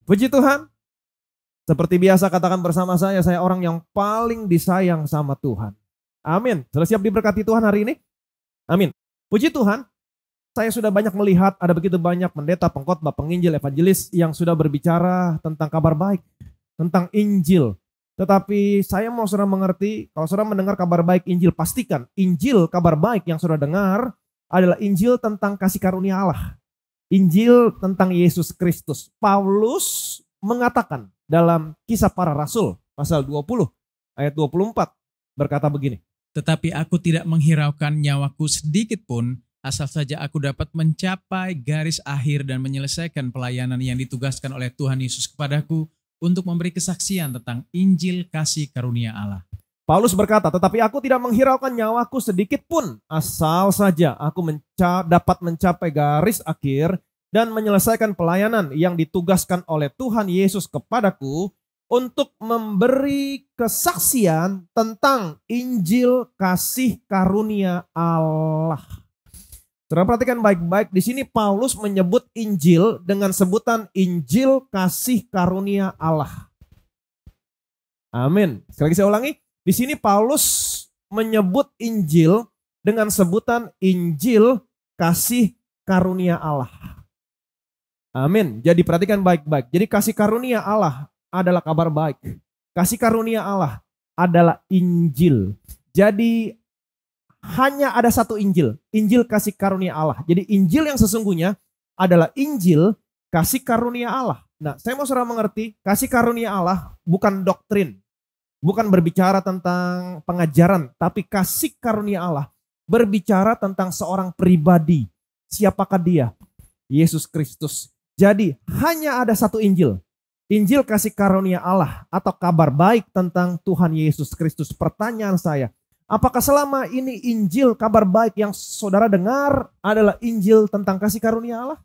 Puji Tuhan. Seperti biasa katakan bersama saya orang yang paling disayang sama Tuhan. Amin. Sudah siap diberkati Tuhan hari ini? Amin. Puji Tuhan, saya sudah banyak melihat ada begitu banyak pendeta, pengkhotbah, penginjil, evangelis yang sudah berbicara tentang kabar baik, tentang Injil. Tetapi saya mau saudara mengerti, kalau saudara mendengar kabar baik Injil, pastikan Injil kabar baik yang saudara dengar adalah Injil tentang kasih karunia Allah. Injil tentang Yesus Kristus. Paulus mengatakan dalam Kisah Para Rasul pasal 20 ayat 24 berkata begini. Tetapi aku tidak menghiraukan nyawaku sedikit pun, asal saja aku dapat mencapai garis akhir dan menyelesaikan pelayanan yang ditugaskan oleh Tuhan Yesus kepadaku untuk memberi kesaksian tentang Injil kasih karunia Allah. Paulus berkata, tetapi aku tidak menghiraukan nyawaku sedikit pun, asal saja aku dapat mencapai garis akhir dan menyelesaikan pelayanan yang ditugaskan oleh Tuhan Yesus kepadaku untuk memberi kesaksian tentang Injil kasih karunia Allah. Saudara perhatikan baik-baik, di sini Paulus menyebut Injil dengan sebutan Injil kasih karunia Allah. Amin. Sekali lagi saya ulangi, di sini Paulus menyebut Injil dengan sebutan Injil kasih karunia Allah. Amin. Jadi perhatikan baik-baik. Jadi kasih karunia Allah adalah kabar baik. Kasih karunia Allah adalah Injil. Jadi hanya ada satu Injil. Injil kasih karunia Allah. Jadi Injil yang sesungguhnya adalah Injil kasih karunia Allah. Nah, saya mau saudara mengerti, kasih karunia Allah bukan doktrin. Bukan berbicara tentang pengajaran. Tapi kasih karunia Allah berbicara tentang seorang pribadi. Siapakah dia? Yesus Kristus. Jadi hanya ada satu Injil. Injil kasih karunia Allah atau kabar baik tentang Tuhan Yesus Kristus. Pertanyaan saya, apakah selama ini Injil kabar baik yang saudara dengar adalah Injil tentang kasih karunia Allah?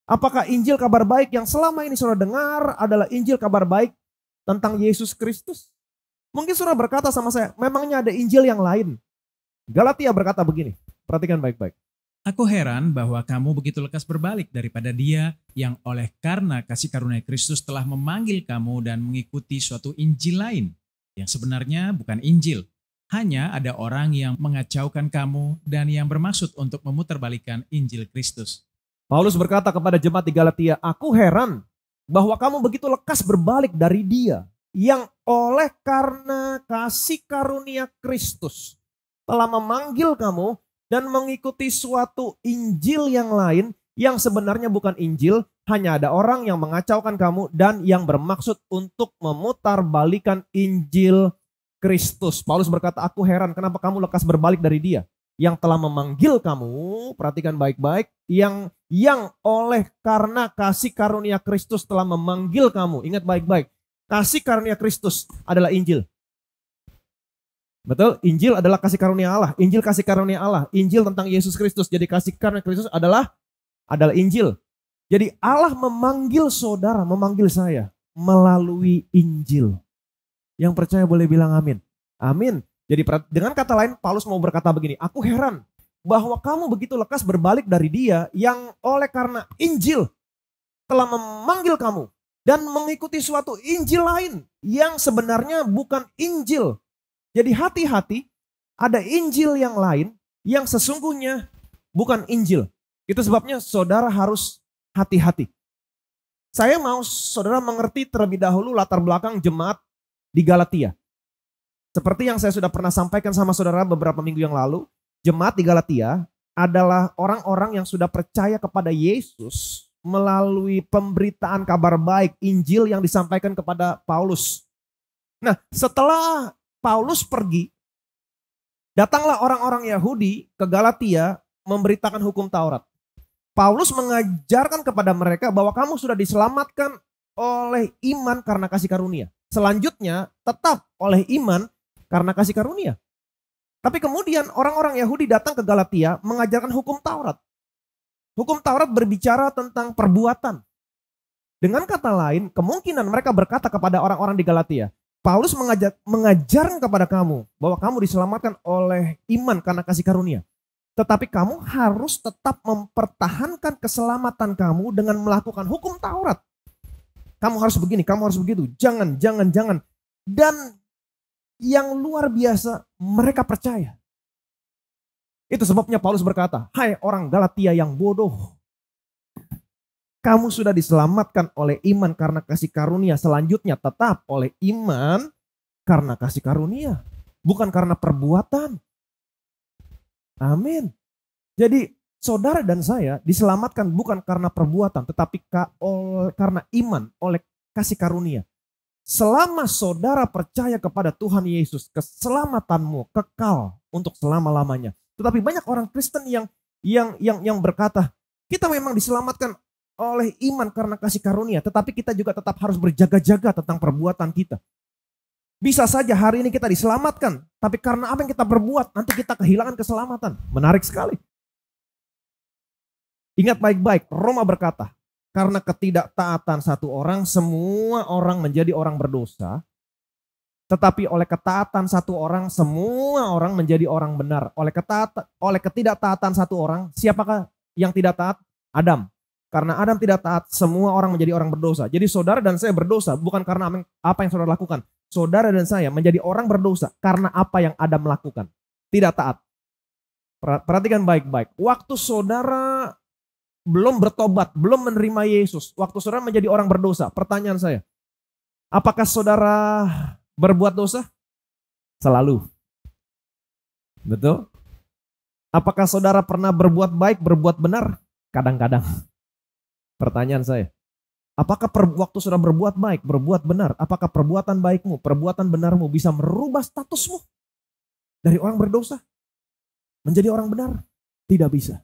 Apakah Injil kabar baik yang selama ini saudara dengar adalah Injil kabar baik tentang Yesus Kristus? Mungkin saudara berkata sama saya, memangnya ada Injil yang lain? Galatia berkata begini, perhatikan baik-baik. Aku heran bahwa kamu begitu lekas berbalik daripada Dia yang oleh karena kasih karunia Kristus telah memanggil kamu dan mengikuti suatu Injil lain yang sebenarnya bukan Injil. Hanya ada orang yang mengacaukan kamu dan yang bermaksud untuk memutarbalikkan Injil Kristus. Paulus berkata kepada jemaat di Galatia, aku heran bahwa kamu begitu lekas berbalik dari Dia yang oleh karena kasih karunia Kristus telah memanggil kamu dan mengikuti suatu Injil yang lain yang sebenarnya bukan Injil, hanya ada orang yang mengacaukan kamu dan yang bermaksud untuk memutarbalikkan Injil Kristus. Paulus berkata, aku heran kenapa kamu lekas berbalik dari Dia yang telah memanggil kamu, perhatikan baik-baik, yang oleh karena kasih karunia Kristus telah memanggil kamu. Ingat baik-baik, kasih karunia Kristus adalah Injil. Betul, Injil adalah kasih karunia Allah. Injil kasih karunia Allah. Injil tentang Yesus Kristus. Jadi kasih karunia Kristus adalah Injil. Jadi Allah memanggil saudara, memanggil saya melalui Injil. Yang percaya boleh bilang amin. Amin. Jadi dengan kata lain Paulus mau berkata begini, aku heran bahwa kamu begitu lekas berbalik dari Dia yang oleh karena Injil telah memanggil kamu dan mengikuti suatu Injil lain yang sebenarnya bukan Injil. Jadi hati-hati, ada Injil yang lain yang sesungguhnya bukan Injil. Itu sebabnya saudara harus hati-hati. Saya mau saudara mengerti terlebih dahulu latar belakang jemaat di Galatia. Seperti yang saya sudah pernah sampaikan sama saudara beberapa minggu yang lalu, jemaat di Galatia adalah orang-orang yang sudah percaya kepada Yesus melalui pemberitaan kabar baik Injil yang disampaikan kepada Paulus. Nah, setelah Paulus pergi, datanglah orang-orang Yahudi ke Galatia memberitakan hukum Taurat. Paulus mengajarkan kepada mereka bahwa kamu sudah diselamatkan oleh iman karena kasih karunia. Selanjutnya tetap oleh iman karena kasih karunia. Tapi kemudian orang-orang Yahudi datang ke Galatia mengajarkan hukum Taurat. Hukum Taurat berbicara tentang perbuatan. Dengan kata lain, kemungkinan mereka berkata kepada orang-orang di Galatia, Paulus mengajarkan kepada kamu bahwa kamu diselamatkan oleh iman karena kasih karunia. Tetapi kamu harus tetap mempertahankan keselamatan kamu dengan melakukan hukum Taurat. Kamu harus begini, kamu harus begitu. Jangan, jangan, jangan. Dan yang luar biasa, mereka percaya. Itu sebabnya Paulus berkata, hai orang Galatia yang bodoh. Kamu sudah diselamatkan oleh iman karena kasih karunia. Selanjutnya tetap oleh iman karena kasih karunia. Bukan karena perbuatan. Amin. Jadi saudara dan saya diselamatkan bukan karena perbuatan. Tetapi karena iman oleh kasih karunia. Selama saudara percaya kepada Tuhan Yesus, keselamatanmu kekal untuk selama-lamanya. Tetapi banyak orang Kristen yang berkata, kita memang diselamatkan oleh iman karena kasih karunia, tetapi kita juga tetap harus berjaga-jaga tentang perbuatan kita. Bisa saja hari ini kita diselamatkan, tapi karena apa yang kita berbuat, nanti kita kehilangan keselamatan. Menarik sekali. Ingat baik-baik, Roma berkata, karena ketidaktaatan satu orang, semua orang menjadi orang berdosa. Tetapi oleh ketaatan satu orang, semua orang menjadi orang benar. Oleh ketidaktaatan satu orang, siapakah yang tidak taat? Adam. Karena Adam tidak taat, semua orang menjadi orang berdosa. Jadi saudara dan saya berdosa bukan karena apa yang saudara lakukan. Saudara dan saya menjadi orang berdosa karena apa yang Adam lakukan. Tidak taat. Perhatikan baik-baik. Waktu saudara belum bertobat, belum menerima Yesus. Waktu saudara menjadi orang berdosa. Pertanyaan saya, apakah saudara berbuat dosa? Selalu. Betul? Apakah saudara pernah berbuat baik, berbuat benar? Kadang-kadang. Pertanyaan saya, apakah waktu sudah berbuat baik, berbuat benar, apakah perbuatan baikmu, perbuatan benarmu bisa merubah statusmu dari orang berdosa menjadi orang benar? Tidak bisa.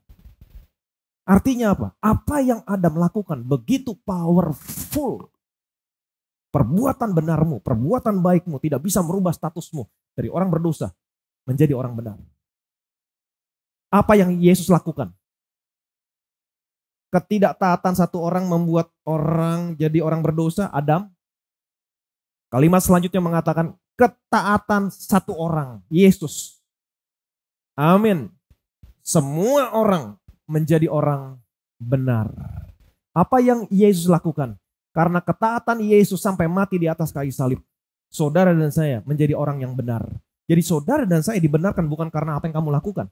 Artinya apa? Apa yang Adam lakukan begitu powerful. Perbuatan benarmu, perbuatan baikmu tidak bisa merubah statusmu dari orang berdosa menjadi orang benar. Apa yang Yesus lakukan? Ketidaktaatan satu orang membuat orang jadi orang berdosa, Adam. Kalimat selanjutnya mengatakan ketaatan satu orang, Yesus. Amin. Semua orang menjadi orang benar. Apa yang Yesus lakukan? Karena ketaatan Yesus sampai mati di atas kayu salib, saudara dan saya menjadi orang yang benar. Jadi saudara dan saya dibenarkan bukan karena apa yang kamu lakukan.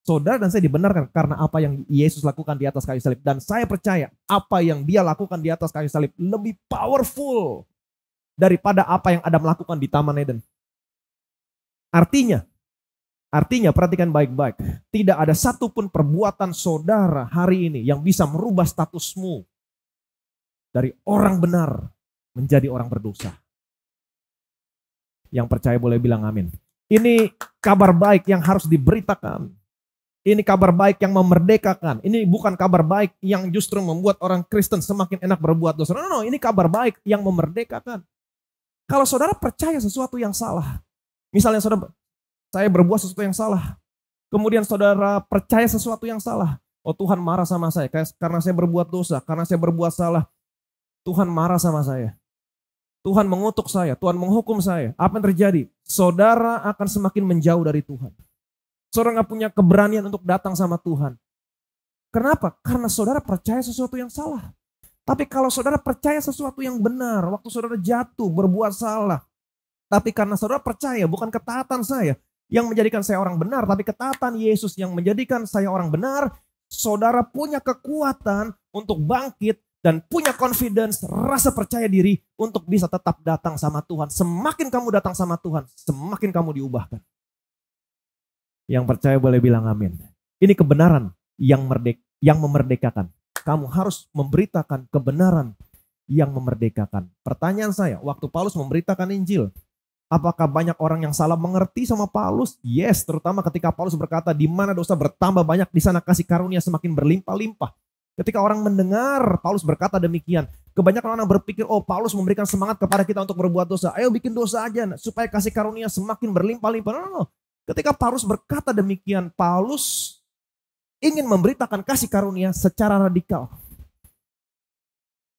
Saudara dan saya dibenarkan karena apa yang Yesus lakukan di atas kayu salib. Dan saya percaya apa yang dia lakukan di atas kayu salib lebih powerful daripada apa yang Adam lakukan di Taman Eden. Artinya perhatikan baik-baik. Tidak ada satupun perbuatan saudara hari ini yang bisa merubah statusmu dari orang benar menjadi orang berdosa. Yang percaya boleh bilang amin. Ini kabar baik yang harus diberitakan. Ini kabar baik yang memerdekakan. Ini bukan kabar baik yang justru membuat orang Kristen semakin enak berbuat dosa. No, ini kabar baik yang memerdekakan. Kalau saudara percaya sesuatu yang salah, misalnya saya berbuat sesuatu yang salah, kemudian saudara percaya sesuatu yang salah, oh Tuhan marah sama saya karena saya berbuat dosa, karena saya berbuat salah, Tuhan marah sama saya. Tuhan mengutuk saya, Tuhan menghukum saya. Apa yang terjadi? Saudara akan semakin menjauh dari Tuhan. Saudara gak punya keberanian untuk datang sama Tuhan. Kenapa? Karena saudara percaya sesuatu yang salah. Tapi kalau saudara percaya sesuatu yang benar, waktu saudara jatuh berbuat salah, tapi karena saudara percaya bukan ketaatan saya yang menjadikan saya orang benar, tapi ketaatan Yesus yang menjadikan saya orang benar, saudara punya kekuatan untuk bangkit dan punya confidence, rasa percaya diri untuk bisa tetap datang sama Tuhan. Semakin kamu datang sama Tuhan, semakin kamu diubahkan. Yang percaya boleh bilang amin. Ini kebenaran yang memerdekakan. Kamu harus memberitakan kebenaran yang memerdekakan. Pertanyaan saya, waktu Paulus memberitakan Injil, apakah banyak orang yang salah mengerti sama Paulus? Yes, terutama ketika Paulus berkata, di mana dosa bertambah banyak, di sana kasih karunia semakin berlimpah-limpah. Ketika orang mendengar Paulus berkata demikian, kebanyakan orang berpikir, oh Paulus memberikan semangat kepada kita untuk berbuat dosa. Ayo bikin dosa aja supaya kasih karunia semakin berlimpah-limpah. No. Ketika Paulus berkata demikian, Paulus ingin memberitakan kasih karunia secara radikal.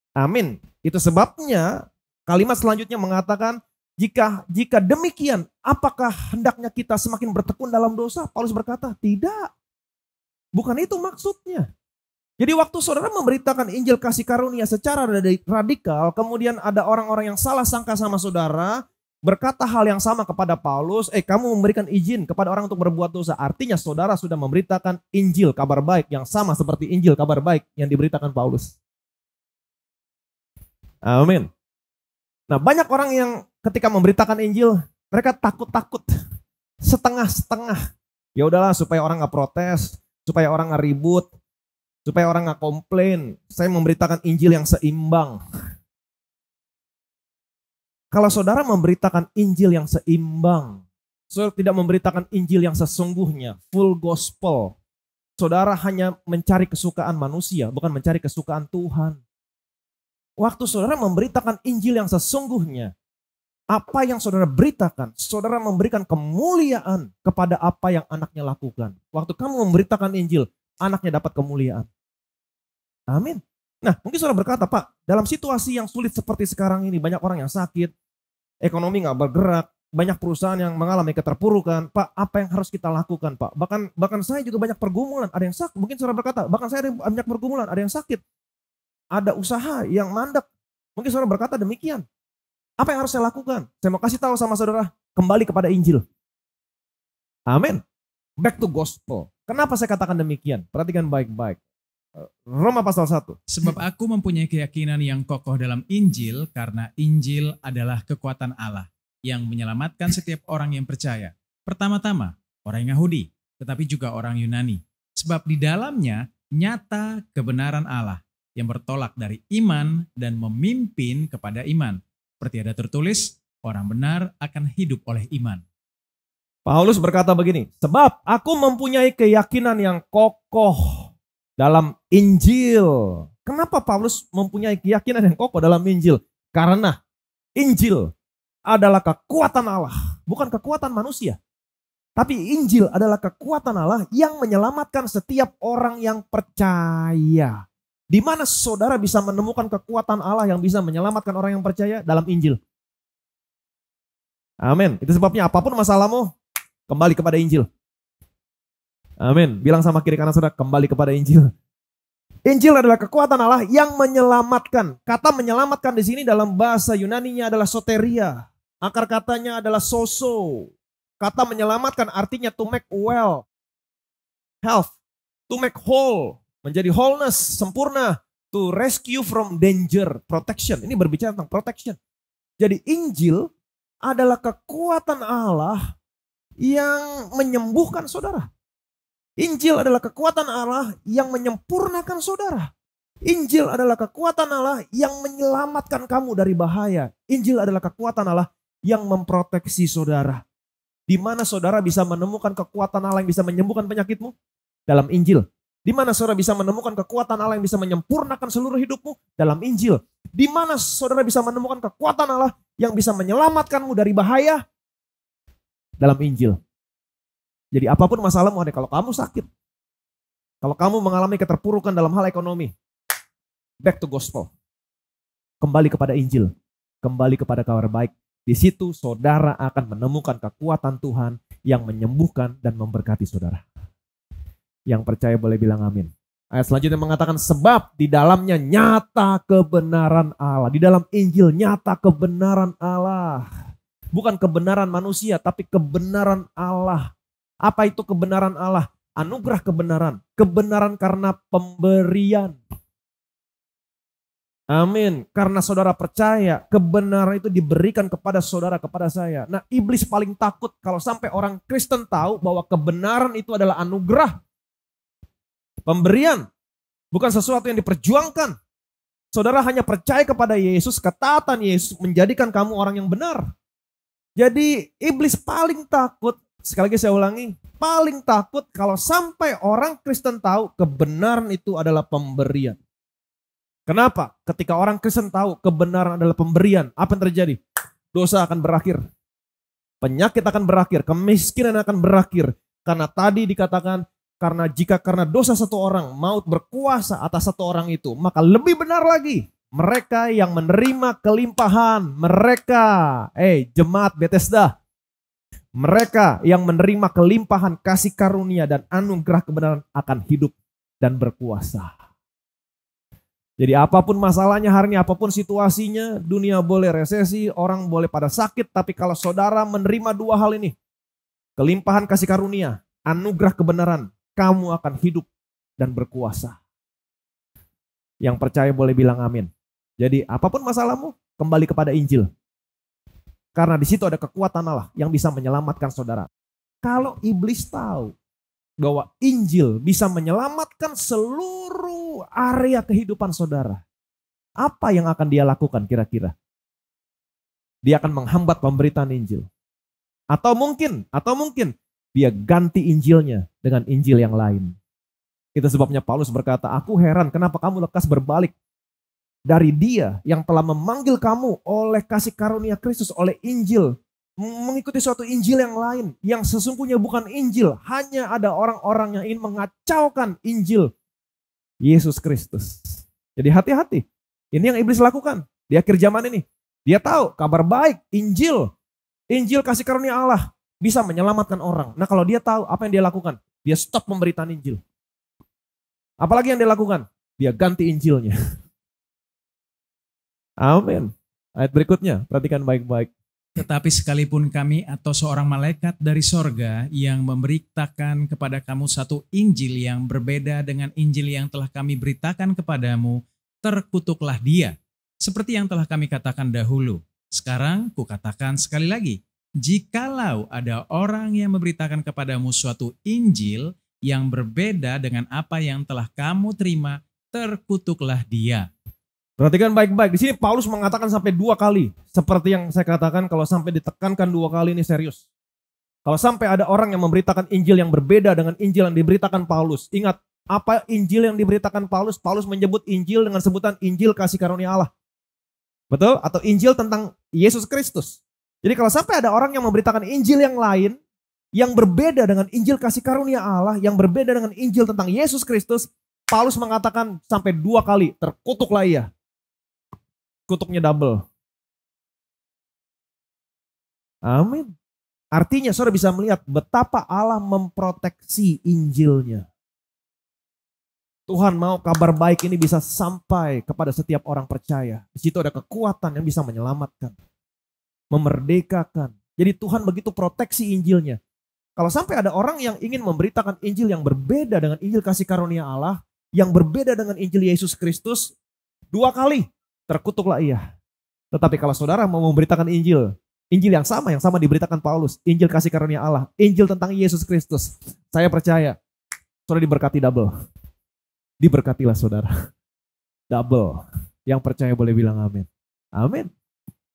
Amin. Itu sebabnya kalimat selanjutnya mengatakan, jika demikian, apakah hendaknya kita semakin bertekun dalam dosa? Paulus berkata, tidak. Bukan itu maksudnya. Jadi waktu saudara memberitakan Injil kasih karunia secara radikal, kemudian ada orang-orang yang salah sangka sama saudara, berkata hal yang sama kepada Paulus, kamu memberikan izin kepada orang untuk berbuat dosa. Artinya saudara sudah memberitakan Injil kabar baik yang sama seperti Injil kabar baik yang diberitakan Paulus. Amin. Nah, banyak orang yang ketika memberitakan Injil, mereka takut-takut, setengah-setengah. Ya udahlah, supaya orang nggak protes, supaya orang nggak ribut, supaya orang nggak komplain. Saya memberitakan Injil yang seimbang. Kalau saudara memberitakan Injil yang seimbang, saudara tidak memberitakan Injil yang sesungguhnya, full gospel. Saudara hanya mencari kesukaan manusia, bukan mencari kesukaan Tuhan. Waktu saudara memberitakan Injil yang sesungguhnya, apa yang saudara beritakan, saudara memberikan kemuliaan kepada apa yang anaknya lakukan. Waktu kamu memberitakan Injil, anaknya dapat kemuliaan. Amin. Nah, mungkin saudara berkata, Pak, dalam situasi yang sulit seperti sekarang ini, banyak orang yang sakit, ekonomi nggak bergerak, banyak perusahaan yang mengalami keterpurukan. Pak, apa yang harus kita lakukan, Pak? Bahkan saya juga banyak pergumulan, ada yang sakit. Mungkin saudara berkata, bahkan saya ada banyak pergumulan, ada yang sakit. Ada usaha yang mandek. Mungkin saudara berkata demikian. Apa yang harus saya lakukan? Saya mau kasih tahu sama saudara, kembali kepada Injil. Amin. Back to gospel. Kenapa saya katakan demikian? Perhatikan baik-baik. Roma pasal 1. Sebab aku mempunyai keyakinan yang kokoh dalam Injil, karena Injil adalah kekuatan Allah yang menyelamatkan setiap orang yang percaya. Pertama-tama orang Yahudi, tetapi juga orang Yunani. Sebab di dalamnya nyata kebenaran Allah yang bertolak dari iman dan memimpin kepada iman. Seperti ada tertulis, orang benar akan hidup oleh iman. Paulus berkata begini, sebab aku mempunyai keyakinan yang kokoh dalam Injil. Kenapa Paulus mempunyai keyakinan yang kokoh dalam Injil? Karena Injil adalah kekuatan Allah, bukan kekuatan manusia. Tapi Injil adalah kekuatan Allah yang menyelamatkan setiap orang yang percaya. Di mana saudara bisa menemukan kekuatan Allah yang bisa menyelamatkan orang yang percaya? Dalam Injil. Amin. Itu sebabnya apapun masalahmu, kembali kepada Injil. Amin. Bilang sama kiri kanan saudara, kembali kepada Injil. Injil adalah kekuatan Allah yang menyelamatkan. Kata menyelamatkan di sini dalam bahasa Yunaninya adalah soteria. Akar katanya adalah soso. Kata menyelamatkan artinya to make well, health, to make whole. Menjadi wholeness, sempurna. To rescue from danger, protection. Ini berbicara tentang protection. Jadi Injil adalah kekuatan Allah yang menyembuhkan saudara. Injil adalah kekuatan Allah yang menyempurnakan saudara. Injil adalah kekuatan Allah yang menyelamatkan kamu dari bahaya. Injil adalah kekuatan Allah yang memproteksi saudara. Di mana saudara bisa menemukan kekuatan Allah yang bisa menyembuhkan penyakitmu? Dalam Injil. Di mana saudara bisa menemukan kekuatan Allah yang bisa menyempurnakan seluruh hidupmu? Dalam Injil. Di mana saudara bisa menemukan kekuatan Allah yang bisa menyelamatkanmu dari bahaya? Dalam Injil. Jadi apapun masalahmu, kalau kamu sakit, kalau kamu mengalami keterpurukan dalam hal ekonomi, back to gospel. Kembali kepada Injil. Kembali kepada kabar baik. Di situ saudara akan menemukan kekuatan Tuhan yang menyembuhkan dan memberkati saudara. Yang percaya boleh bilang amin. Ayat selanjutnya mengatakan sebab di dalamnya nyata kebenaran Allah. Di dalam Injil nyata kebenaran Allah. Bukan kebenaran manusia tapi kebenaran Allah. Apa itu kebenaran Allah? Anugerah kebenaran. Kebenaran karena pemberian. Amin. Karena saudara percaya kebenaran itu diberikan kepada saudara, kepada saya. Nah, iblis paling takut kalau sampai orang Kristen tahu bahwa kebenaran itu adalah anugerah. Pemberian, bukan sesuatu yang diperjuangkan. Saudara hanya percaya kepada Yesus, ketaatan Yesus menjadikan kamu orang yang benar. Jadi iblis paling takut, sekali lagi saya ulangi, paling takut kalau sampai orang Kristen tahu kebenaran itu adalah pemberian. Kenapa? Ketika orang Kristen tahu kebenaran adalah pemberian, apa yang terjadi? Dosa akan berakhir. Penyakit akan berakhir, kemiskinan akan berakhir. Karena tadi dikatakan, karena dosa satu orang, maut berkuasa atas satu orang itu, maka lebih benar lagi mereka yang menerima kelimpahan, jemaat Bethesda, mereka yang menerima kelimpahan kasih karunia dan anugerah kebenaran akan hidup dan berkuasa. Jadi apapun masalahnya hari ini, apapun situasinya, dunia boleh resesi, orang boleh pada sakit, tapi kalau saudara menerima dua hal ini, kelimpahan kasih karunia, anugerah kebenaran, kamu akan hidup dan berkuasa. Yang percaya boleh bilang amin. Jadi apapun masalahmu, kembali kepada Injil. Karena di situ ada kekuatan Allah yang bisa menyelamatkan saudara. Kalau iblis tahu bahwa Injil bisa menyelamatkan seluruh area kehidupan saudara, apa yang akan dia lakukan kira-kira? Dia akan menghambat pemberitaan Injil. Atau mungkin dia ganti Injilnya dengan Injil yang lain. Itu sebabnya Paulus berkata, aku heran kenapa kamu lekas berbalik dari Dia yang telah memanggil kamu oleh kasih karunia Kristus, oleh Injil, mengikuti suatu Injil yang lain, yang sesungguhnya bukan Injil. Hanya ada orang-orang yang ingin mengacaukan Injil Yesus Kristus. Jadi hati-hati. Ini yang iblis lakukan di akhir zaman ini. Dia tahu kabar baik, Injil kasih karunia Allah bisa menyelamatkan orang. Nah kalau dia tahu, apa yang dia lakukan? Dia stop pemberitaan Injil. Apalagi yang dia lakukan? Dia ganti Injilnya. Amin. Ayat berikutnya, perhatikan baik-baik. Tetapi sekalipun kami atau seorang malaikat dari sorga yang memberitakan kepada kamu satu Injil yang berbeda dengan Injil yang telah kami beritakan kepadamu, terkutuklah dia. Seperti yang telah kami katakan dahulu. Sekarang kukatakan sekali lagi, jikalau ada orang yang memberitakan kepadamu suatu Injil yang berbeda dengan apa yang telah kamu terima, terkutuklah dia. Perhatikan baik-baik. Di sini Paulus mengatakan sampai 2 kali. Seperti yang saya katakan, kalau sampai ditekankan 2 kali ini serius. Kalau sampai ada orang yang memberitakan Injil yang berbeda dengan Injil yang diberitakan Paulus. Ingat, apa Injil yang diberitakan Paulus? Paulus menyebut Injil dengan sebutan Injil kasih karunia Allah. Betul? Atau Injil tentang Yesus Kristus. Jadi kalau sampai ada orang yang memberitakan Injil yang lain, yang berbeda dengan Injil kasih karunia Allah, yang berbeda dengan Injil tentang Yesus Kristus, Paulus mengatakan sampai 2 kali, terkutuklah ia. Kutuknya double. Amin. Artinya saudara bisa melihat betapa Allah memproteksi Injilnya. Tuhan mau kabar baik ini bisa sampai kepada setiap orang percaya. Di situ ada kekuatan yang bisa menyelamatkan, memerdekakan. Jadi Tuhan begitu proteksi Injilnya. Kalau sampai ada orang yang ingin memberitakan Injil yang berbeda dengan Injil kasih karunia Allah, yang berbeda dengan Injil Yesus Kristus, 2 kali. Terkutuklah ia. Tetapi kalau saudara mau memberitakan Injil yang sama diberitakan Paulus, Injil kasih karunia Allah, Injil tentang Yesus Kristus, saya percaya saudara diberkati double. Diberkatilah saudara. Double. Yang percaya boleh bilang amin. Amin.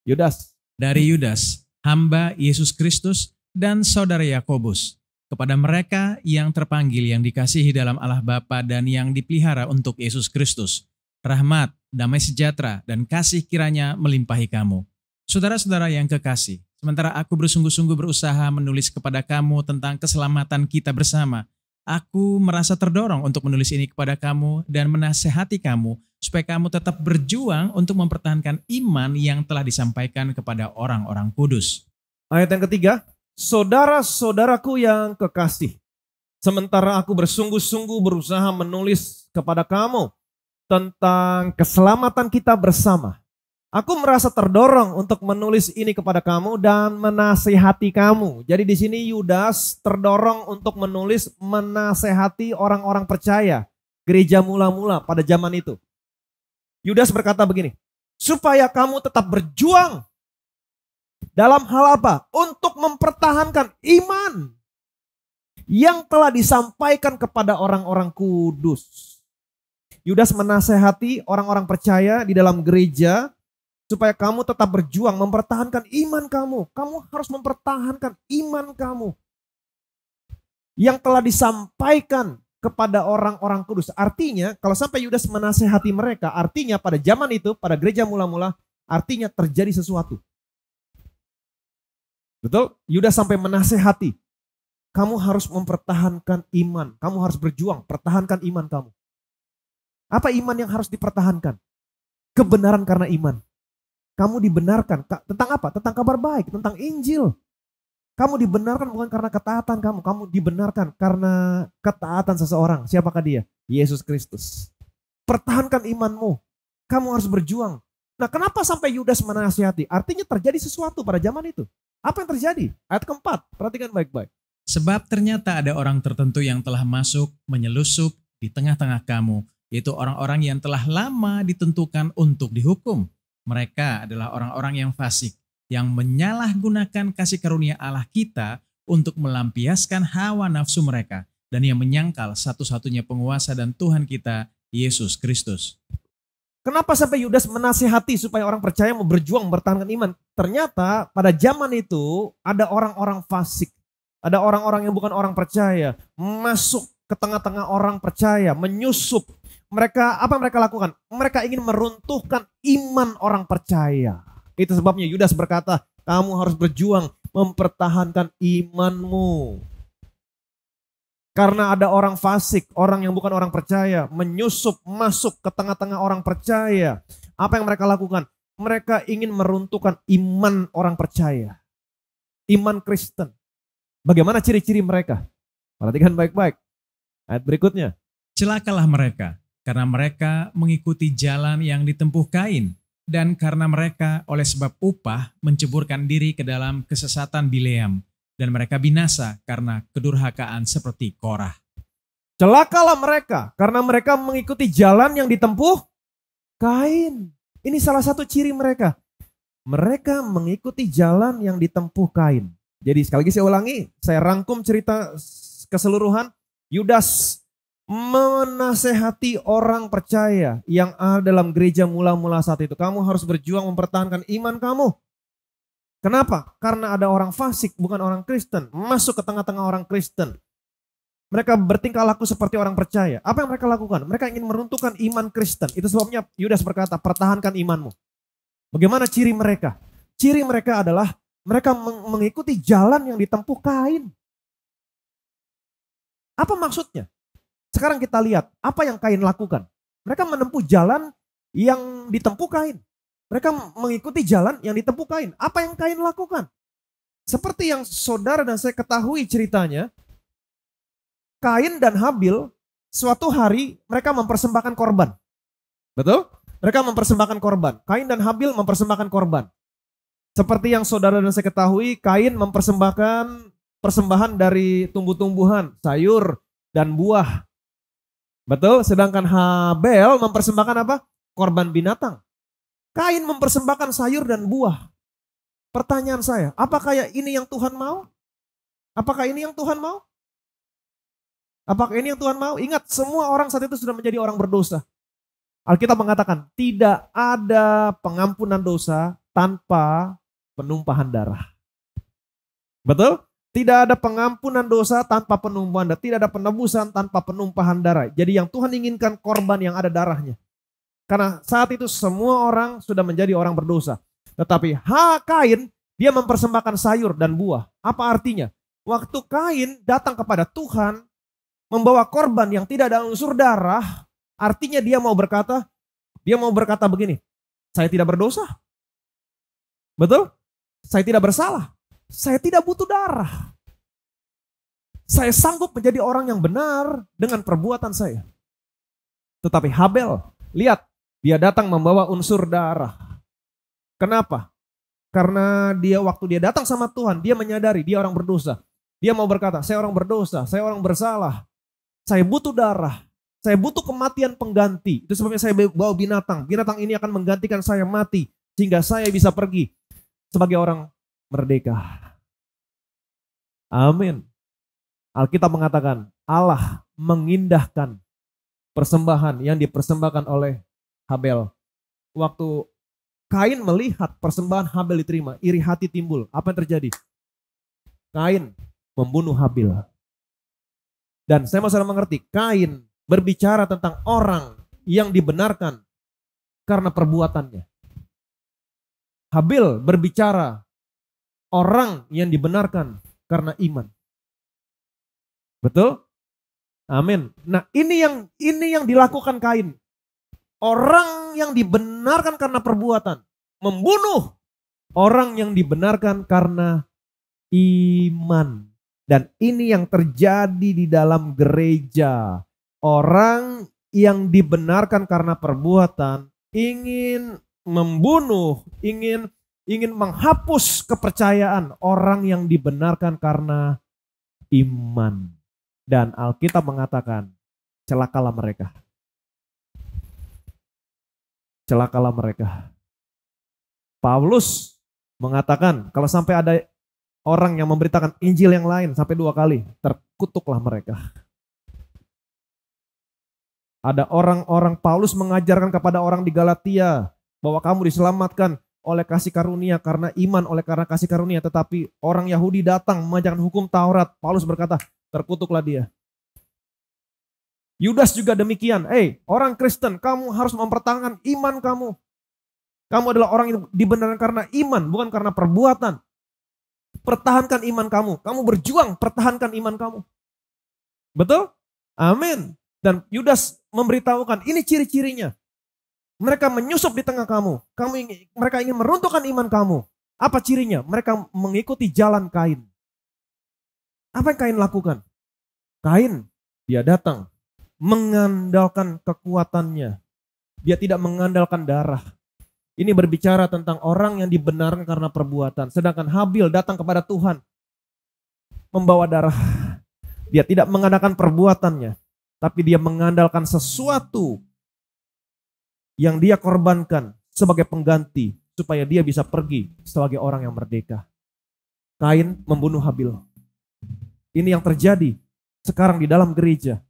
Yudas. Dari Yudas, hamba Yesus Kristus dan saudara Yakobus, kepada mereka yang terpanggil, yang dikasihi dalam Allah Bapa dan yang dipelihara untuk Yesus Kristus. Rahmat, damai sejahtera, dan kasih kiranya melimpahi kamu. Saudara-saudara yang kekasih, sementara aku bersungguh-sungguh berusaha menulis kepada kamu tentang keselamatan kita bersama, aku merasa terdorong untuk menulis ini kepada kamu dan menasehati kamu supaya kamu tetap berjuang untuk mempertahankan iman yang telah disampaikan kepada orang-orang kudus. Ayat yang ketiga, saudara-saudaraku yang kekasih, sementara aku bersungguh-sungguh berusaha menulis kepada kamu tentang keselamatan kita bersama, aku merasa terdorong untuk menulis ini kepada kamu dan menasihati kamu. Jadi di sini Yudas terdorong untuk menulis menasihati orang-orang percaya, gereja mula-mula pada zaman itu. Yudas berkata begini, supaya kamu tetap berjuang dalam hal apa? Untuk mempertahankan iman yang telah disampaikan kepada orang-orang kudus. Yudas menasehati orang-orang percaya di dalam gereja supaya kamu tetap berjuang mempertahankan iman kamu. Kamu harus mempertahankan iman kamu yang telah disampaikan kepada orang-orang kudus. Artinya kalau sampai Yudas menasehati mereka, artinya pada zaman itu, pada gereja mula-mula, artinya terjadi sesuatu. Betul? Yudas sampai menasehati. Kamu harus mempertahankan iman. Kamu harus berjuang, pertahankan iman kamu. Apa iman yang harus dipertahankan? Kebenaran karena iman. Kamu dibenarkan. Tentang apa? Tentang kabar baik, tentang Injil. Kamu dibenarkan bukan karena ketaatan kamu. Kamu dibenarkan karena ketaatan seseorang. Siapakah dia? Yesus Kristus. Pertahankan imanmu. Kamu harus berjuang. Nah, kenapa sampai Yudas menasihati? Artinya terjadi sesuatu pada zaman itu. Apa yang terjadi? Ayat keempat, perhatikan baik-baik. Sebab ternyata ada orang tertentu yang telah masuk menyelusup di tengah-tengah kamu, yaitu orang-orang yang telah lama ditentukan untuk dihukum. Mereka adalah orang-orang yang fasik, yang menyalahgunakan kasih karunia Allah kita untuk melampiaskan hawa nafsu mereka, dan yang menyangkal satu-satunya penguasa dan Tuhan kita, Yesus Kristus. Kenapa sampai Yudas menasihati supaya orang percaya mau berjuang mempertahankan iman? Ternyata pada zaman itu ada orang-orang fasik, ada orang-orang yang bukan orang percaya, masuk ke tengah-tengah orang percaya, menyusup. Mereka, apa mereka lakukan? Mereka ingin meruntuhkan iman orang percaya. Itu sebabnya Yudas berkata, kamu harus berjuang mempertahankan imanmu. Karena ada orang fasik, orang yang bukan orang percaya, menyusup masuk ke tengah-tengah orang percaya. Apa yang mereka lakukan? Mereka ingin meruntuhkan iman orang percaya. Iman Kristen. Bagaimana ciri-ciri mereka? Perhatikan baik-baik. Ayat berikutnya. Celakalah mereka, karena mereka mengikuti jalan yang ditempuh Kain, dan karena mereka oleh sebab upah menceburkan diri ke dalam kesesatan Bileam, dan mereka binasa karena kedurhakaan seperti Korah. Celakalah mereka, karena mereka mengikuti jalan yang ditempuh Kain. Ini salah satu ciri mereka. Mereka mengikuti jalan yang ditempuh Kain. Jadi sekali lagi saya ulangi, saya rangkum cerita keseluruhan. Yudas menasehati orang percaya yang ada dalam gereja mula-mula saat itu. Kamu harus berjuang mempertahankan iman kamu. Kenapa? Karena ada orang fasik, bukan orang Kristen, masuk ke tengah-tengah orang Kristen. Mereka bertingkah laku seperti orang percaya. Apa yang mereka lakukan? Mereka ingin meruntuhkan iman Kristen. Itu sebabnya Yudas berkata, pertahankan imanmu. Bagaimana ciri mereka? Ciri mereka adalah mereka mengikuti jalan yang ditempuh Kain. Apa maksudnya? Sekarang kita lihat apa yang Kain lakukan. Mereka menempuh jalan yang ditempuh Kain. Mereka mengikuti jalan yang ditempuh Kain. Apa yang Kain lakukan? Seperti yang saudara dan saya ketahui ceritanya, Kain dan Habil suatu hari mereka mempersembahkan korban. Betul? Mereka mempersembahkan korban. Kain dan Habil mempersembahkan korban. Seperti yang saudara dan saya ketahui, Kain mempersembahkan persembahan dari tumbuh-tumbuhan, sayur, dan buah. Betul? Sedangkan Habel mempersembahkan apa? Korban binatang. Kain mempersembahkan sayur dan buah. Pertanyaan saya, apakah ini yang Tuhan mau? Apakah ini yang Tuhan mau? Apakah ini yang Tuhan mau? Ingat, semua orang saat itu sudah menjadi orang berdosa. Alkitab mengatakan, tidak ada pengampunan dosa tanpa penumpahan darah. Betul? Tidak ada pengampunan dosa tanpa penumpahan darah. Tidak ada penebusan tanpa penumpahan darah. Jadi yang Tuhan inginkan korban yang ada darahnya. Karena saat itu semua orang sudah menjadi orang berdosa. Tetapi Kain, dia mempersembahkan sayur dan buah. Apa artinya? Waktu Kain datang kepada Tuhan, membawa korban yang tidak ada unsur darah, artinya dia mau berkata begini, saya tidak berdosa. Betul? Saya tidak bersalah. Saya tidak butuh darah. Saya sanggup menjadi orang yang benar dengan perbuatan saya. Tetapi Habel, lihat, dia datang membawa unsur darah. Kenapa? Karena waktu dia datang sama Tuhan, dia menyadari dia orang berdosa. Dia mau berkata, saya orang berdosa, saya orang bersalah. Saya butuh darah. Saya butuh kematian pengganti. Itu sebabnya saya bawa binatang. Binatang ini akan menggantikan saya mati. Sehingga saya bisa pergi sebagai orang merdeka. Amin. Alkitab mengatakan Allah mengindahkan persembahan yang dipersembahkan oleh Habel. Waktu Kain melihat persembahan Habel diterima, iri hati timbul. Apa yang terjadi? Kain membunuh Habel. Dan saya mau mengerti, Kain berbicara tentang orang yang dibenarkan karena perbuatannya. Habel berbicara orang yang dibenarkan karena iman. Betul? Amin. Nah, ini yang dilakukan Kain. Orang yang dibenarkan karena perbuatan membunuh orang yang dibenarkan karena iman. Dan ini yang terjadi di dalam gereja. Orang yang dibenarkan karena perbuatan ingin membunuh, ingin menghapus kepercayaan orang yang dibenarkan karena iman. Dan Alkitab mengatakan, celakalah mereka. Celakalah mereka. Paulus mengatakan, kalau sampai ada orang yang memberitakan Injil yang lain sampai 2 kali, terkutuklah mereka. Ada orang-orang, Paulus mengajarkan kepada orang di Galatia bahwa kamu diselamatkan oleh kasih karunia karena iman, oleh karena kasih karunia. Tetapi orang Yahudi datang mengajarkan hukum Taurat. Paulus berkata, terkutuklah dia. Yudas juga demikian. Orang Kristen, kamu harus mempertahankan iman kamu. Kamu adalah orang yang dibenarkan karena iman, bukan karena perbuatan. Pertahankan iman kamu. Kamu berjuang, pertahankan iman kamu. Betul? Amin. Dan Yudas memberitahukan, ini ciri-cirinya. Mereka menyusup di tengah kamu. Mereka ingin meruntuhkan iman kamu. Apa cirinya? Mereka mengikuti jalan Kain. Apa yang Kain lakukan? Kain, dia datang mengandalkan kekuatannya. Dia tidak mengandalkan darah. Ini berbicara tentang orang yang dibenarkan karena perbuatan. Sedangkan Habil datang kepada Tuhan membawa darah. Dia tidak mengandalkan perbuatannya, tapi dia mengandalkan sesuatu yang dia korbankan sebagai pengganti supaya dia bisa pergi sebagai orang yang merdeka. Kain membunuh Habil. Ini yang terjadi sekarang di dalam gereja.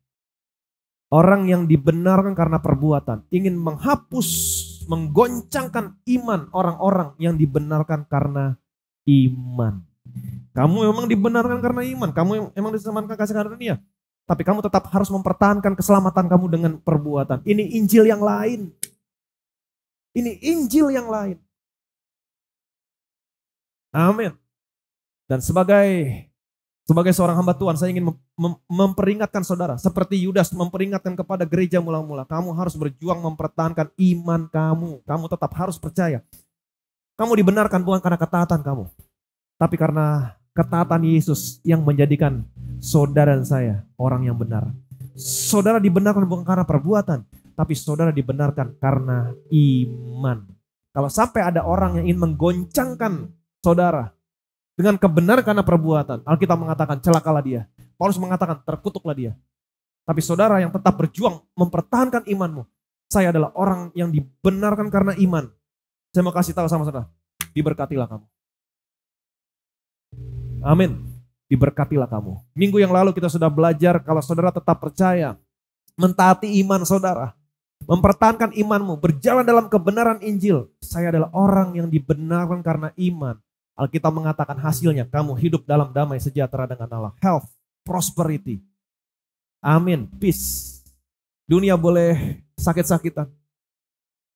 Orang yang dibenarkan karena perbuatan ingin menghapus, menggoncangkan iman orang-orang yang dibenarkan karena iman. Kamu memang dibenarkan karena iman, kamu memang diselamatkan kasih karunia, tapi kamu tetap harus mempertahankan keselamatan kamu dengan perbuatan. Ini Injil yang lain. Ini Injil yang lain. Amin. Dan sebagai seorang hamba Tuhan, saya ingin memperingatkan saudara, seperti Yudas memperingatkan kepada gereja mula-mula, kamu harus berjuang mempertahankan iman kamu. Kamu tetap harus percaya. Kamu dibenarkan bukan karena ketaatan kamu, tapi karena ketaatan Yesus yang menjadikan saudara dan saya orang yang benar. Saudara dibenarkan bukan karena perbuatan, tapi saudara dibenarkan karena iman. Kalau sampai ada orang yang ingin menggoncangkan saudara dengan kebenaran karena perbuatan, Alkitab mengatakan celakalah dia. Paulus mengatakan terkutuklah dia. Tapi saudara yang tetap berjuang mempertahankan imanmu, saya adalah orang yang dibenarkan karena iman. Saya mau kasih tahu sama saudara, diberkatilah kamu. Amin. Diberkatilah kamu. Minggu yang lalu kita sudah belajar kalau saudara tetap percaya, mentaati iman saudara, mempertahankan imanmu, berjalan dalam kebenaran Injil. Saya adalah orang yang dibenarkan karena iman. Alkitab mengatakan hasilnya kamu hidup dalam damai sejahtera dengan Allah. Health, prosperity. Amin, peace. Dunia boleh sakit-sakitan,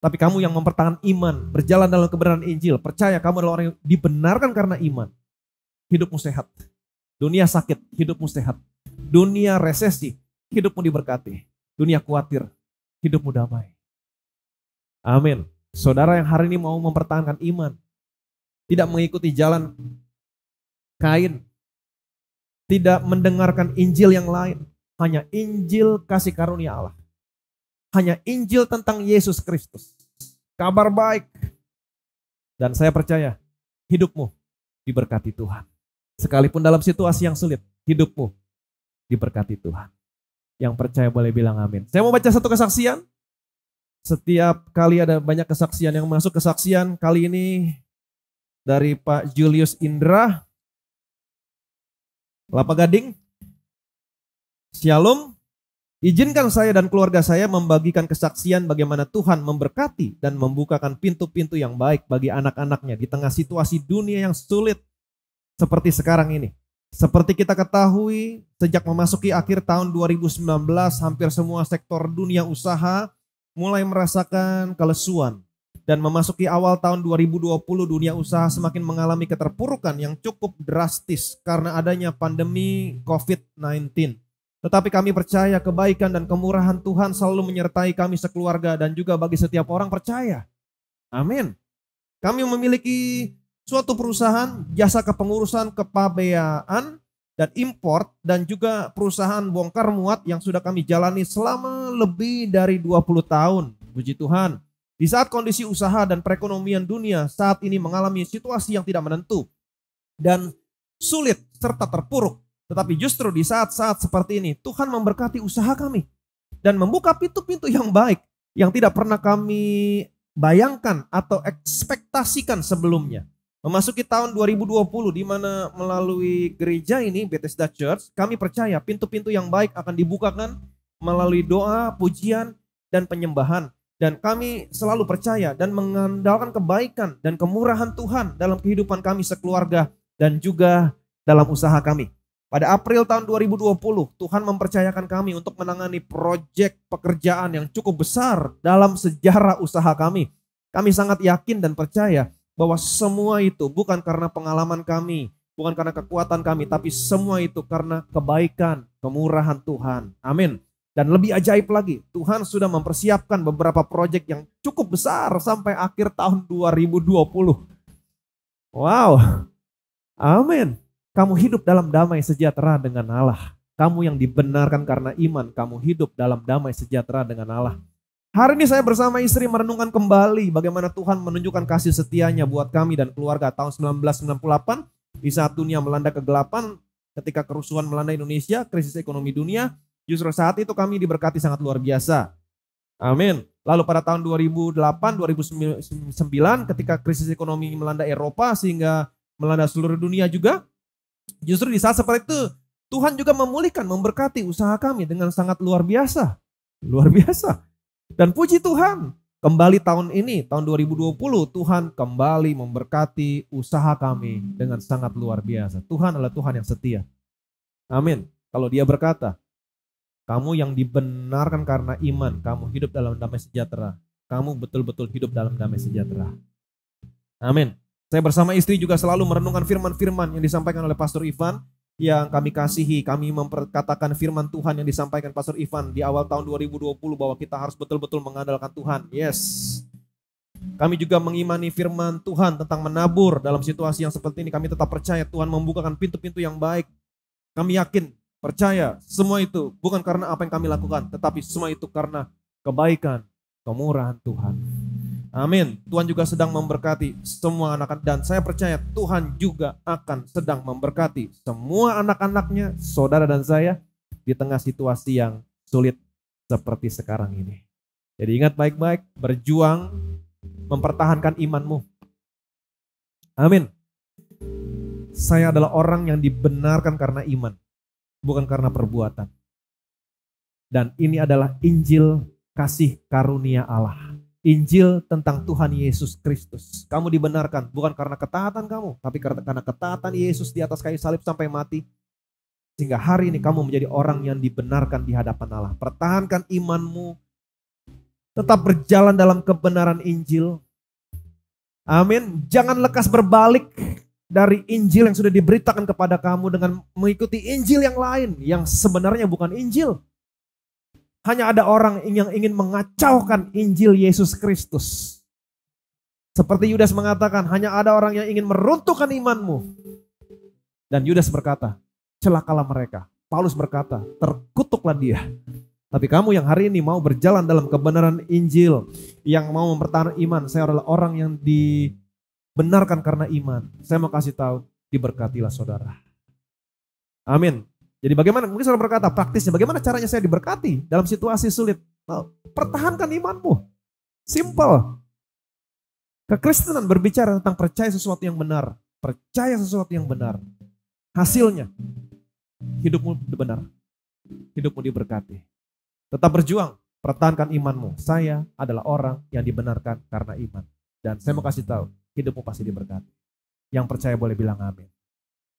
tapi kamu yang mempertahankan iman, berjalan dalam kebenaran Injil, percaya kamu adalah orang yang dibenarkan karena iman. Hidupmu sehat. Dunia sakit, hidupmu sehat. Dunia resesi, hidupmu diberkati. Dunia khawatir, hidupmu damai. Amin. Saudara yang hari ini mau mempertahankan iman, tidak mengikuti jalan Kain, tidak mendengarkan Injil yang lain, hanya Injil kasih karunia Allah, hanya Injil tentang Yesus Kristus, kabar baik. Dan saya percaya hidupmu diberkati Tuhan. Sekalipun dalam situasi yang sulit, hidupmu diberkati Tuhan. Yang percaya boleh bilang amin. Saya mau baca satu kesaksian. Setiap kali ada banyak kesaksian yang masuk. Kesaksian kali ini dari Pak Julius Indra, Kelapa Gading. Shalom. Izinkan saya dan keluarga saya membagikan kesaksian bagaimana Tuhan memberkati dan membukakan pintu-pintu yang baik bagi anak-anaknya di tengah situasi dunia yang sulit seperti sekarang ini. Seperti kita ketahui, sejak memasuki akhir tahun 2019, hampir semua sektor dunia usaha mulai merasakan kelesuan. Dan memasuki awal tahun 2020, dunia usaha semakin mengalami keterpurukan yang cukup drastis karena adanya pandemi COVID-19. Tetapi kami percaya kebaikan dan kemurahan Tuhan selalu menyertai kami sekeluarga dan juga bagi setiap orang percaya. Amin. Kami memiliki suatu perusahaan jasa kepengurusan kepabeaan dan import dan juga perusahaan bongkar muat yang sudah kami jalani selama lebih dari 20 tahun. Puji Tuhan. Di saat kondisi usaha dan perekonomian dunia saat ini mengalami situasi yang tidak menentu dan sulit serta terpuruk. Tetapi justru di saat-saat seperti ini Tuhan memberkati usaha kami dan membuka pintu-pintu yang baik yang tidak pernah kami bayangkan atau ekspektasikan sebelumnya. Memasuki tahun 2020 di mana melalui gereja ini Bethesda Church, kami percaya pintu-pintu yang baik akan dibukakan melalui doa, pujian, dan penyembahan. Dan kami selalu percaya dan mengandalkan kebaikan dan kemurahan Tuhan dalam kehidupan kami sekeluarga dan juga dalam usaha kami. Pada April tahun 2020, Tuhan mempercayakan kami untuk menangani proyek pekerjaan yang cukup besar dalam sejarah usaha kami. Kami sangat yakin dan percaya bahwa semua itu bukan karena pengalaman kami, bukan karena kekuatan kami, tapi semua itu karena kebaikan, kemurahan Tuhan. Amin. Dan lebih ajaib lagi, Tuhan sudah mempersiapkan beberapa proyek yang cukup besar sampai akhir tahun 2020. Wow, amin. Kamu hidup dalam damai sejahtera dengan Allah. Kamu yang dibenarkan karena iman, kamu hidup dalam damai sejahtera dengan Allah. Hari ini saya bersama istri merenungkan kembali bagaimana Tuhan menunjukkan kasih setianya buat kami dan keluarga tahun 1998. Di saat dunia melanda kegelapan, ketika kerusuhan melanda Indonesia, krisis ekonomi dunia, justru saat itu kami diberkati sangat luar biasa. Amin. Lalu pada tahun 2008-2009 ketika krisis ekonomi melanda Eropa sehingga melanda seluruh dunia juga. Justru di saat seperti itu Tuhan juga memulihkan, memberkati usaha kami dengan sangat luar biasa. Luar biasa. Dan puji Tuhan, kembali tahun ini, tahun 2020 Tuhan kembali memberkati usaha kami dengan sangat luar biasa. Tuhan adalah Tuhan yang setia. Amin. Kalau Dia berkata, kamu yang dibenarkan karena iman, kamu hidup dalam damai sejahtera. Kamu betul-betul hidup dalam damai sejahtera. Amin. Saya bersama istri juga selalu merenungkan firman-firman yang disampaikan oleh Pastor Ivan yang kami kasihi. Kami memperkatakan firman Tuhan yang disampaikan Pastor Ivan di awal tahun 2020 bahwa kita harus betul-betul mengandalkan Tuhan. Yes. Kami juga mengimani firman Tuhan tentang menabur dalam situasi yang seperti ini. Kami tetap percaya Tuhan membukakan pintu-pintu yang baik. Kami yakin, percaya semua itu bukan karena apa yang kami lakukan, tetapi semua itu karena kebaikan, kemurahan Tuhan. Amin. Tuhan juga sedang memberkati semua anak-anak dan saya percaya Tuhan juga akan sedang memberkati semua anak-anaknya, saudara dan saya di tengah situasi yang sulit seperti sekarang ini. Jadi ingat baik-baik, berjuang mempertahankan imanmu. Amin. Saya adalah orang yang dibenarkan karena iman, bukan karena perbuatan. Dan ini adalah Injil kasih karunia Allah. Injil tentang Tuhan Yesus Kristus. Kamu dibenarkan bukan karena ketaatan kamu, tapi karena ketaatan Yesus di atas kayu salib sampai mati. Sehingga hari ini kamu menjadi orang yang dibenarkan di hadapan Allah. Pertahankan imanmu. Tetap berjalan dalam kebenaran Injil. Amin. Jangan lekas berbalik dari Injil yang sudah diberitakan kepada kamu dengan mengikuti Injil yang lain yang sebenarnya bukan Injil. Hanya ada orang yang ingin mengacaukan Injil Yesus Kristus. Seperti Yudas mengatakan, hanya ada orang yang ingin meruntuhkan imanmu. Dan Yudas berkata, celakalah mereka. Paulus berkata, terkutuklah dia. Tapi kamu yang hari ini mau berjalan dalam kebenaran Injil, yang mau mempertahankan iman, saya adalah orang yang dibenarkan karena iman. Saya mau kasih tahu, diberkatilah saudara. Amin. Jadi bagaimana, mungkin saudara berkata praktisnya, bagaimana caranya saya diberkati dalam situasi sulit? Pertahankan imanmu. Simple. Kekristenan berbicara tentang percaya sesuatu yang benar. Percaya sesuatu yang benar. Hasilnya, hidupmu benar. Hidupmu diberkati. Tetap berjuang, pertahankan imanmu. Saya adalah orang yang dibenarkan karena iman. Dan saya mau kasih tahu, hidupmu pasti diberkati. Yang percaya boleh bilang amin.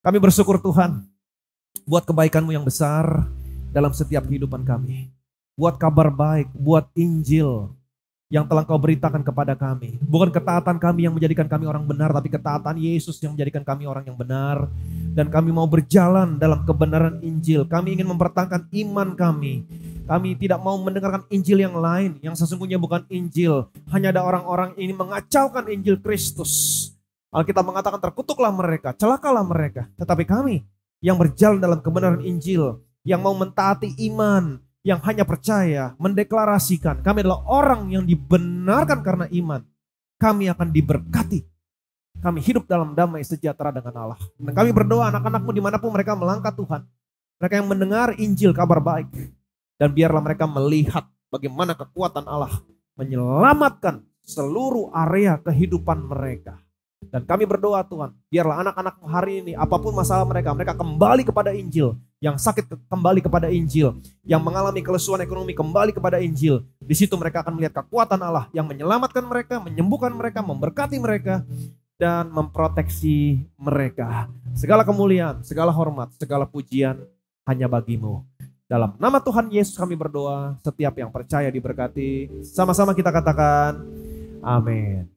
Kami bersyukur Tuhan buat kebaikanmu yang besar dalam setiap kehidupan kami. Buat kabar baik, buat Injil yang telah Kau beritakan kepada kami. Bukan ketaatan kami yang menjadikan kami orang benar, tapi ketaatan Yesus yang menjadikan kami orang yang benar. Dan kami mau berjalan dalam kebenaran Injil. Kami ingin mempertahankan iman kami. Kami tidak mau mendengarkan Injil yang lain, yang sesungguhnya bukan Injil. Hanya ada orang-orang ini mengacaukan Injil Kristus. Alkitab mengatakan terkutuklah mereka, celakalah mereka. Tetapi kami yang berjalan dalam kebenaran Injil, yang mau mentaati iman, yang hanya percaya, mendeklarasikan kami adalah orang yang dibenarkan karena iman, kami akan diberkati. Kami hidup dalam damai sejahtera dengan Allah. Dan kami berdoa anak-anakmu dimanapun mereka melangkah Tuhan, mereka yang mendengar Injil kabar baik, dan biarlah mereka melihat bagaimana kekuatan Allah menyelamatkan seluruh area kehidupan mereka. Dan kami berdoa Tuhan, biarlah anak-anakmu hari ini apapun masalah mereka, mereka kembali kepada Injil. Yang sakit kembali kepada Injil, yang mengalami kelesuan ekonomi kembali kepada Injil. Di situ mereka akan melihat kekuatan Allah yang menyelamatkan mereka, menyembuhkan mereka, memberkati mereka, dan memproteksi mereka. Segala kemuliaan, segala hormat, segala pujian hanya bagimu. Dalam nama Tuhan Yesus kami berdoa, setiap yang percaya diberkati. Sama-sama kita katakan, amin.